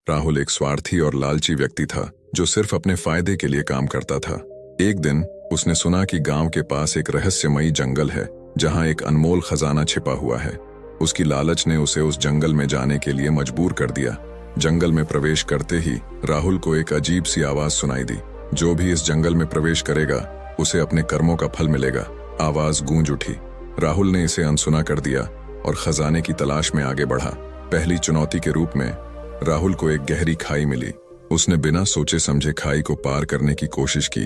राहुल एक स्वार्थी और लालची व्यक्ति था जो सिर्फ अपने फायदे के लिए काम करता था। एक दिन उसने सुना कि गांव के पास एक रहस्यमयी जंगल है जहां एक अनमोल खजाना छिपा हुआ है। उसकी लालच ने उसे उस जंगल में जाने के लिए मजबूर कर दिया। जंगल में प्रवेश करते ही राहुल को एक अजीब सी आवाज सुनाई दी, जो भी इस जंगल में प्रवेश करेगा उसे अपने कर्मों का फल मिलेगा। आवाज गूंज उठी। राहुल ने इसे अनसुना कर दिया और खजाने की तलाश में आगे बढ़ा। पहली चुनौती के रूप में राहुल को एक गहरी खाई मिली। उसने बिना सोचे समझे खाई को पार करने की कोशिश की,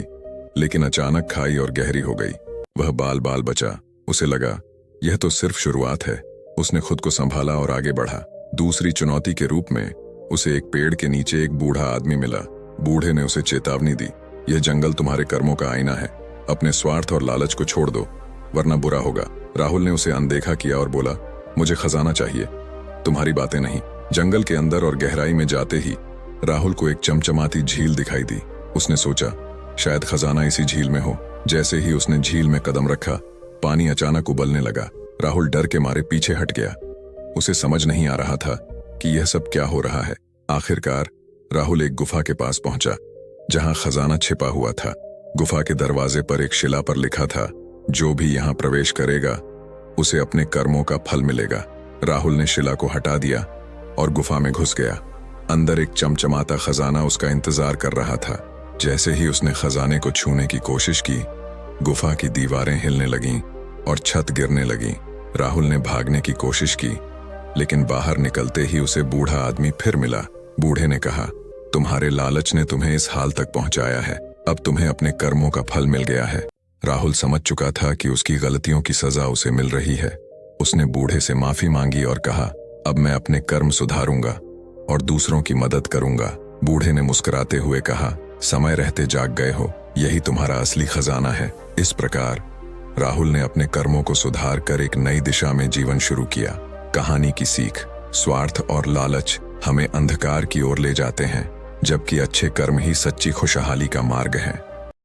लेकिन अचानक खाई और गहरी हो गई। वह बाल बाल बचा। उसे लगा यह तो सिर्फ शुरुआत है। उसने खुद को संभाला और आगे बढ़ा। दूसरी चुनौती के रूप में उसे एक पेड़ के नीचे एक बूढ़ा आदमी मिला। बूढ़े ने उसे चेतावनी दी, यह जंगल तुम्हारे कर्मों का आईना है। अपने स्वार्थ और लालच को छोड़ दो, वरना बुरा होगा। राहुल ने उसे अनदेखा किया और बोला, मुझे खजाना चाहिए, तुम्हारी बातें नहीं। जंगल के अंदर और गहराई में जाते ही राहुल को एक चमचमाती झील दिखाई दी। उसने सोचा शायद खजाना इसी झील में हो। जैसे ही उसने झील में कदम रखा, पानी अचानक उबलने लगा। राहुल डर के मारे पीछे हट गया। उसे समझ नहीं आ रहा था कि यह सब क्या हो रहा है। आखिरकार राहुल एक गुफा के पास पहुंचा जहां खजाना छिपा हुआ था। गुफा के दरवाजे पर एक शिला पर लिखा था, जो भी यहां प्रवेश करेगा उसे अपने कर्मों का फल मिलेगा। राहुल ने शिला को हटा दिया और गुफा में घुस गया। अंदर एक चमचमाता खजाना उसका इंतजार कर रहा था। जैसे ही उसने खजाने को छूने की कोशिश की, गुफा की दीवारें हिलने लगीं और छत गिरने लगी। राहुल ने भागने की कोशिश की, लेकिन बाहर निकलते ही उसे बूढ़ा आदमी फिर मिला। बूढ़े ने कहा, तुम्हारे लालच ने तुम्हें इस हाल तक पहुंचाया है। अब तुम्हें अपने कर्मों का फल मिल गया है। राहुल समझ चुका था कि उसकी गलतियों की सजा उसे मिल रही है। उसने बूढ़े से माफी मांगी और कहा, अब मैं अपने कर्म सुधारूंगा और दूसरों की मदद करूंगा। बूढ़े ने मुस्कुराते हुए कहा, समय रहते जाग गए हो, यही तुम्हारा असली खजाना है। इस प्रकार राहुल ने अपने कर्मों को सुधार कर एक नई दिशा में जीवन शुरू किया। कहानी की सीख, स्वार्थ और लालच हमें अंधकार की ओर ले जाते हैं, जबकि अच्छे कर्म ही सच्ची खुशहाली का मार्ग है।